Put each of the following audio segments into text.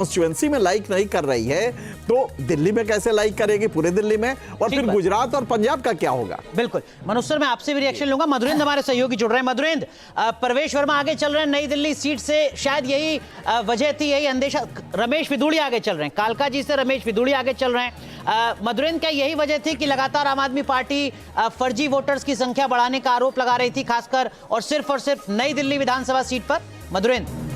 Constituency में like नहीं कर रही है तो दिल्ली में कैसे लाइक करेगी, पूरे दिल्ली में, और फिर गुजरात और पंजाब का क्या होगा? बिल्कुल मनोज सर, मैं आपसे भी रिएक्शन लूंगा। मधुरेंद्र हमारे सहयोगी जुड़ रहे हैं। मधुरेंद्र, प्रवेश वर्मा आगे चल रहे हैं नई दिल्ली सीट से, शायद यही वजह थी, यही अंदेशा। रमेश विदुड़ी आगे चल रहे हैं, कालका जी से रमेश विदुड़ी आगे चल रहे हैं। मधुरेंद्र, क्या यही वजह थी कि लगातार आम आदमी पार्टी फर्जी वोटर्स की संख्या बढ़ाने का आरोप लगा रही थी, खासकर और सिर्फ नई दिल्ली विधानसभा सीट पर? मधुरेंद्र,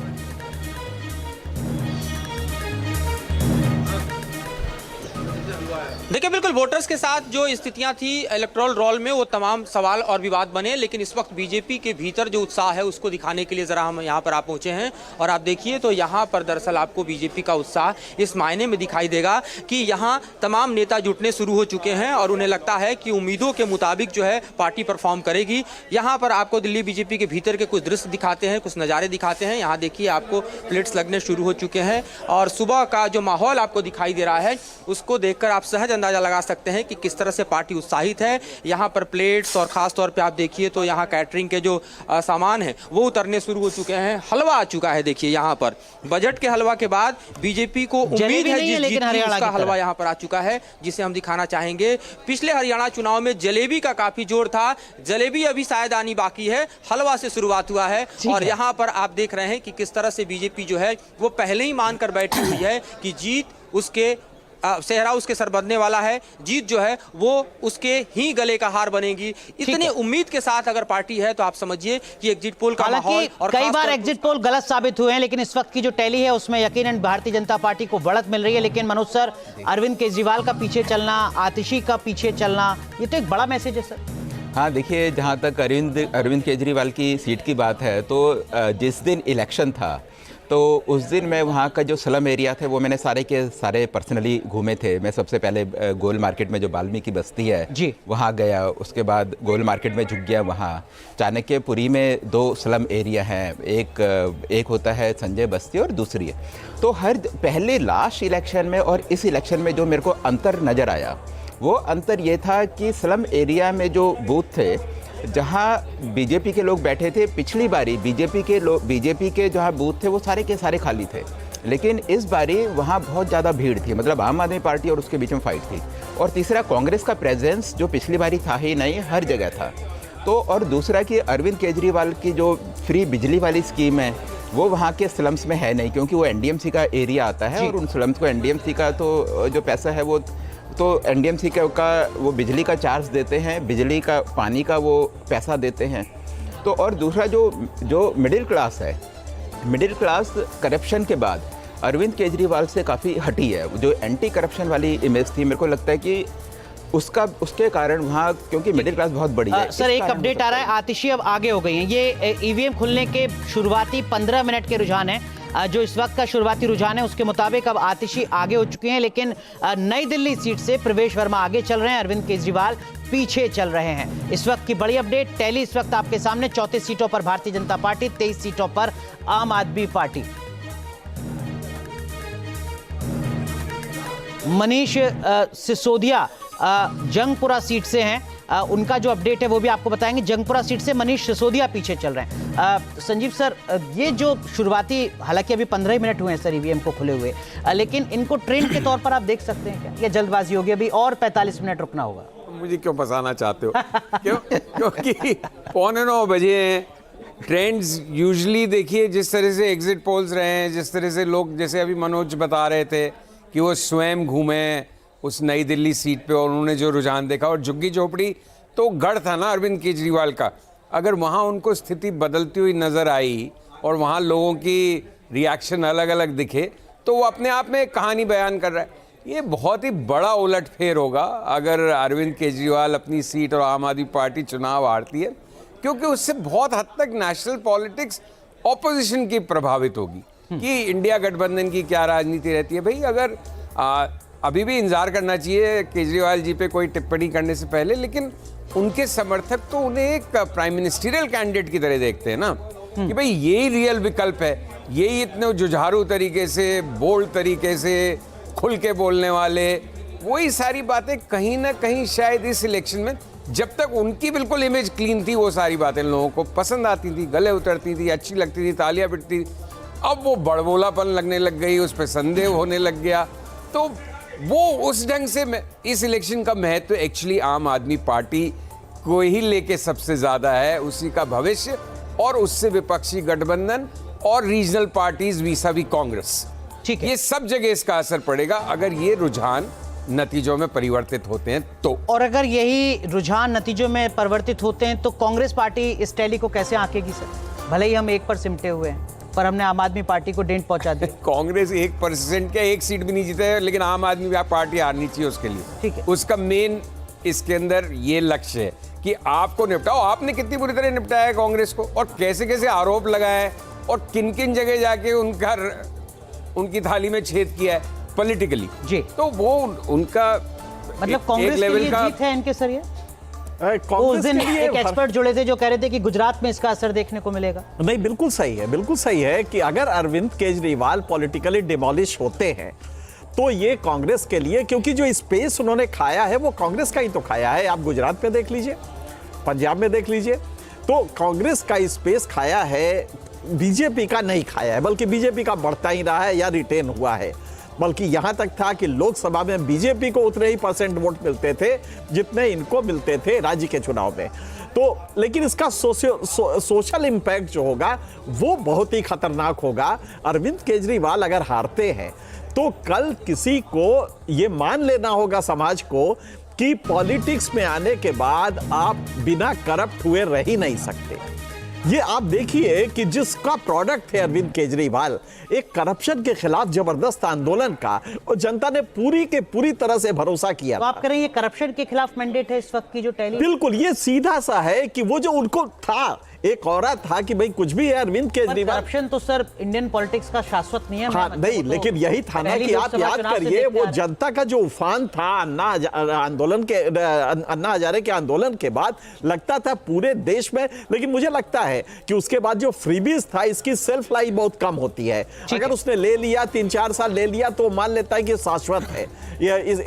देखिए, बिल्कुल वोटर्स के साथ जो स्थितियां थी इलेक्टोरल रोल में, वो तमाम सवाल और विवाद बने, लेकिन इस वक्त बीजेपी के भीतर जो उत्साह है उसको दिखाने के लिए ज़रा हम यहाँ पर आप पहुँचे हैं। और आप देखिए तो यहाँ पर दरअसल आपको बीजेपी का उत्साह इस मायने में दिखाई देगा कि यहाँ तमाम नेता जुटने शुरू हो चुके हैं और उन्हें लगता है कि उम्मीदों के मुताबिक जो है पार्टी परफॉर्म करेगी। यहाँ पर आपको दिल्ली बीजेपी के भीतर के कुछ दृश्य दिखाते हैं, कुछ नज़ारे दिखाते हैं। यहाँ देखिए आपको प्लेट्स लगने शुरू हो चुके हैं और सुबह का जो माहौल आपको दिखाई दे रहा है उसको देखकर आप सहज अंदाजा लगा सकते हैं कि किस तरह से पार्टी उत्साहित है। यहाँ पर प्लेट्स और खास तौर पे आप देखिए तो यहाँ कैटरिंग के जो सामान है वो उतरने शुरू हो चुके हैं। हलवा आ चुका है, देखिए यहाँ पर बजट के हलवा के बाद बीजेपी को उम्मीद है जिस जीत की, उसका हलवा यहाँ पर आ चुका है, जिसे हम दिखाना चाहेंगे। पिछले हरियाणा चुनाव में जलेबी का काफी जोर था, जलेबी अभी शायद आनी बाकी है, हलवा से शुरुआत हुआ है। और यहाँ पर आप देख रहे हैं कि किस तरह से बीजेपी जो है वो पहले ही मानकर बैठी हुई है कि जीत उसके सेहरा उसके सर बंधने वाला है, जीत जो है वो उसके ही गले का हार बनेगी। इतनी उम्मीद के साथ अगर पार्टी है तो आप समझिए कि एग्जिट पोल का माहौल, और कई बार एग्जिट पोल गलत साबित हुए हैं, लेकिन इस वक्त की जो टैली है उसमें यकीनन भारतीय जनता पार्टी को बढ़त मिल रही है। लेकिन मनोज सर, अरविंद केजरीवाल का पीछे चलना, आतिशी का पीछे चलना, ये तो एक बड़ा मैसेज है सर। हाँ, देखिए, जहाँ तक अरविंद केजरीवाल की सीट की बात है तो जिस दिन इलेक्शन था तो उस दिन मैं वहाँ का जो स्लम एरिया थे वो मैंने सारे के सारे पर्सनली घूमे थे। मैं सबसे पहले गोल मार्केट में जो वाल्मीकि बस्ती है जी वहाँ गया, उसके बाद गोल मार्केट में झुक गया। वहाँ चाणक्यपुरी में 2 स्लम एरिया हैं, एक होता है संजय बस्ती और दूसरी है। तो हर पहले लास्ट इलेक्शन में और इस इलेक्शन में जो मेरे को अंतर नज़र आया वो अंतर ये था कि स्लम एरिया में जो बूथ थे जहाँ बीजेपी के लोग बैठे थे, पिछली बारी बीजेपी के जहाँ बूथ थे वो सारे के सारे खाली थे, लेकिन इस बारी वहाँ बहुत ज़्यादा भीड़ थी, मतलब आम आदमी पार्टी और उसके बीच में फाइट थी। और तीसरा, कांग्रेस का प्रेजेंस जो पिछली बारी था ही नहीं, हर जगह था। तो और दूसरा कि अरविंद केजरीवाल की जो फ्री बिजली वाली स्कीम है वो वहाँ के स्लम्स में है नहीं, क्योंकि वो एनडीएमसी का एरिया आता है और उन स्लम्स को एनडीएमसी का तो जो पैसा है वो तो एनडीएमसी का वो बिजली का चार्ज देते हैं, बिजली का पानी का वो पैसा देते हैं। तो और दूसरा जो मिडिल क्लास है, मिडिल क्लास करप्शन के बाद अरविंद केजरीवाल से काफ़ी हटी है। जो एंटी करप्शन वाली इमेज थी, मेरे को लगता है कि उसके कारण वहाँ, क्योंकि मिडिल क्लास बहुत बड़ी है। सर, एक अपडेट आ रहा है, आतिशी अब आगे हो गई हैं। ये ईवीएम खुलने के शुरुआती 15 मिनट के रुझान है, जो इस वक्त का शुरुआती रुझान है उसके मुताबिक अब आतिशी आगे हो चुके हैं। लेकिन नई दिल्ली सीट से प्रवेश वर्मा आगे चल रहे हैं, अरविंद केजरीवाल पीछे चल रहे हैं। इस वक्त की बड़ी अपडेट, टैली इस वक्त आपके सामने। 34 सीटों पर भारतीय जनता पार्टी, 23 सीटों पर आम आदमी पार्टी। मनीष सिसोदिया जंगपुरा सीट से हैं, उनका जो अपडेट है वो भी आपको बताएंगे। जंगपुरा सीट से मनीष सिसोदिया पीछे चल रहे हैं। संजीव सर, ये जो शुरुआती, हालांकि अभी 15 मिनट हुए हैं सर ईवीएम को खुले हुए, लेकिन इनको ट्रेंड के तौर पर आप देख सकते हैं क्या? ये जल्दबाजी होगी, अभी और 45 मिनट रुकना होगा? मुझे क्यों फंसाना चाहते हो? क्योंकि 8:45 बजे हैं। ट्रेंड्स यूजुअली देखिए, जिस तरह से एग्जिट पोल्स रहे हैं, जिस तरह से लोग, जैसे अभी मनोज बता रहे थे कि वो स्वयं घूमे उस नई दिल्ली सीट पे और उन्होंने जो रुझान देखा, और झुग्गी झोपड़ी तो गढ़ था ना अरविंद केजरीवाल का। अगर वहाँ उनको स्थिति बदलती हुई नज़र आई और वहाँ लोगों की रिएक्शन अलग अलग दिखे तो वो अपने आप में एक कहानी बयान कर रहा है। ये बहुत ही बड़ा उलटफेर होगा अगर अरविंद केजरीवाल अपनी सीट और आम आदमी पार्टी चुनाव हारती है, क्योंकि उससे बहुत हद तक नेशनल पॉलिटिक्स ऑपोजिशन की प्रभावित होगी कि इंडिया गठबंधन की क्या राजनीति रहती है। भाई, अगर अभी भी इंतजार करना चाहिए केजरीवाल जी पे कोई टिप्पणी करने से पहले, लेकिन उनके समर्थक तो उन्हें एक प्राइम मिनिस्टरियल कैंडिडेट की तरह देखते हैं ना, कि भाई यही रियल विकल्प है, यही इतने जुझारू तरीके से, बोल्ड तरीके से, खुल के बोलने वाले, वही सारी बातें कहीं ना कहीं शायद इस इलेक्शन में, जब तक उनकी बिल्कुल इमेज क्लीन थी, वो सारी बातें लोगों को पसंद आती थी, गले उतरती थी, अच्छी लगती थी, तालियां पिटती थी। अब वो बड़बोलापन लगने लग गई, उस पर संदेह होने लग गया। तो वो उस ढंग से इस इलेक्शन का महत्व एक्चुअली आम आदमी पार्टी को ही लेके सबसे ज्यादा है, उसी का भविष्य और उससे विपक्षी गठबंधन और रीजनल पार्टीज वीसा-वी कांग्रेस, ठीक है, ये सब जगह इसका असर पड़ेगा अगर ये रुझान नतीजों में परिवर्तित होते हैं तो। और अगर यही रुझान नतीजों में परिवर्तित होते हैं तो कांग्रेस पार्टी इस टैली को कैसे आंकेगी सर? भले ही हम 1 पर सिमटे हुए हैं, पर हमने आम आदमी पार्टी को डेंट पहुंचा दी। कांग्रेस 1% के 1 सीट भी नहीं जीते है, लेकिन आम आदमी पार्टी हारनी चाहिए उसके लिए। ठीक है। उसका मेन इसके अंदर ये लक्ष्य है कि आपको निपटाओ। आपने कितनी बुरी तरह निपटाया है कांग्रेस को, और कैसे कैसे आरोप लगाए और किन किन जगह जाके उनकी थाली में छेद किया है पॉलिटिकली जी। तो वो उनका मतलब कांग्रेस के लिए जीत है इनके सर ये? उस दिन एक एक्सपर्ट जुड़े थे जो कह रहे थे कि गुजरात में इसका असर देखने को मिलेगा। नहीं, बिल्कुल सही है, बिल्कुल सही है कि अगर अरविंद केजरीवाल पॉलिटिकली डिमोलिश होते हैं तो ये कांग्रेस के लिए, क्योंकि जो स्पेस उन्होंने खाया है वो कांग्रेस का ही तो खाया है। आप गुजरात में देख लीजिए, पंजाब में देख लीजिए, तो कांग्रेस का स्पेस खाया है, बीजेपी का नहीं खाया है, बल्कि बीजेपी का बढ़ता ही रहा है या रिटेन हुआ है। बल्कि यहां तक था कि लोकसभा में बीजेपी को उतने ही % वोट मिलते थे जितने इनको मिलते थे राज्य के चुनाव में। तो लेकिन इसका सोशल इंपैक्ट जो होगा वो बहुत ही खतरनाक होगा। अरविंद केजरीवाल अगर हारते हैं तो कल किसी को ये मान लेना होगा समाज को कि पॉलिटिक्स में आने के बाद आप बिना करप्ट हुए रह ही नहीं सकते। ये आप देखिए कि जिसका प्रोडक्ट है अरविंद केजरीवाल, एक करप्शन के खिलाफ जबरदस्त आंदोलन का, और जनता ने पूरी के पूरी तरह से भरोसा किया। तो आप कह रहे हैं ये करप्शन के खिलाफ मैंडेट है इस वक्त की जो टैली? बिल्कुल, ये सीधा सा है कि वो जो उनको था, एक औरत था कि भाई कुछ भी है अरविंद केजरीवाल। करप्शन तो सर इंडियन पॉलिटिक्स का शाश्वत नियम है। हाँ, नहीं, लेकिन यही था ना कि आप याद करिए वो जनता का जो उफान था अन्ना हजारे के आंदोलन के बाद, लगता था पूरे देश में। लेकिन मुझे लगता है कि उसके बाद जो फ्रीबीज था, इसकी सेल्फ लाइफ बहुत कम होती है। अगर उसने ले लिया 3-4 साल ले लिया तो मान लेता है कि शाश्वत है,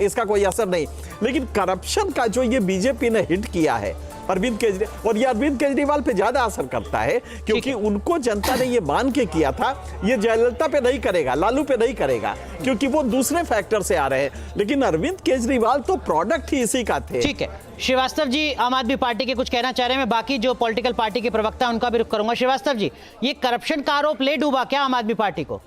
इसका कोई असर नहीं। लेकिन करप्शन का जो ये बीजेपी ने हिट किया है अरविंद केजरीवाल, और ये अरविंद केजरीवाल पे ज्यादा असर करता है क्योंकि उनको जनता ने ये मान के किया था, ये जयललिता पे नहीं करेगा, लालू पे नहीं करेगा, क्योंकि वो दूसरे फैक्टर से आ रहे हैं। लेकिन अरविंद केजरीवाल तो प्रोडक्ट ही इसी का थे। ठीक है, श्रीवास्तव जी आम आदमी पार्टी के कुछ कहना चाह रहे हैं, मैं बाकी जो पॉलिटिकल पार्टी के प्रवक्ता हैं उनका भी रुख करूंगा। श्रीवास्तव जी, ये करप्शन का आरोप ले डूबा क्या आम आदमी पार्टी को?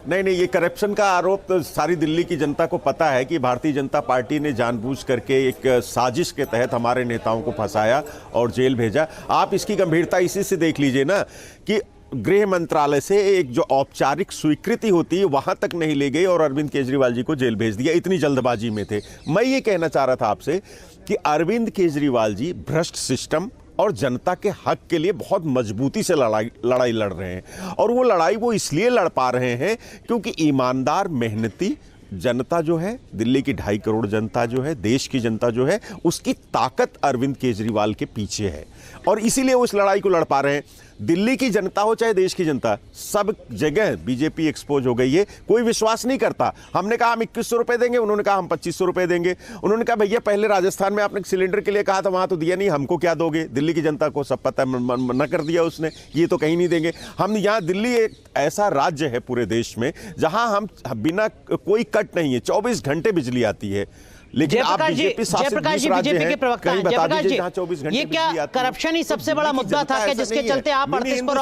नहीं, ये करप्शन का आरोप तो सारी दिल्ली की जनता को पता है कि भारतीय जनता पार्टी ने जानबूझ करके एक साजिश के तहत हमारे नेताओं को फंसाया और जेल भेजा। आप इसकी गंभीरता इसी से देख लीजिए ना कि गृह मंत्रालय से एक जो औपचारिक स्वीकृति होती है वहां तक नहीं ले गई और अरविंद केजरीवाल जी को जेल भेज दिया। इतनी जल्दबाजी में थे। मैं ये कहना चाह रहा था आपसे कि अरविंद केजरीवाल जी भ्रष्ट सिस्टम और जनता के हक के लिए बहुत मजबूती से लड़ाई लड़ रहे हैं, और वो लड़ाई वो इसलिए लड़ पा रहे हैं क्योंकि ईमानदार मेहनती जनता जो है, दिल्ली की 2.5 करोड़ जनता जो है, देश की जनता जो है, उसकी ताकत अरविंद केजरीवाल के पीछे है, और इसीलिए वो इस लड़ाई को लड़ पा रहे हैं। दिल्ली की जनता हो चाहे देश की जनता, सब जगह बीजेपी एक्सपोज हो गई है। कोई विश्वास नहीं करता। हमने कहा हम 2100 रुपए देंगे, उन्होंने कहा हम 2500 रुपए देंगे। उन्होंने कहा भैया पहले राजस्थान में आपने सिलेंडर के लिए कहा था, वहां तो दिया नहीं, हमको क्या दोगे? दिल्ली की जनता को सब पता, मना कर दिया उसने, ये तो कहीं नहीं देंगे हम। यहाँ दिल्ली एक ऐसा राज्य है पूरे देश में जहां हम बिना कोई कट नहीं है, 24 घंटे बिजली आती है। लेकिन आप बीजेपी शासित बीजेपी के प्रवक्ता हैं, जयप्रकाश जी, 24 घंटे ये क्या करप्शन ही सबसे बड़ा मुद्दा था क्या जिसके चलते आप 38 पर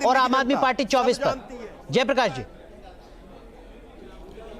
और आम आदमी पार्टी 24 पर? जयप्रकाश जी,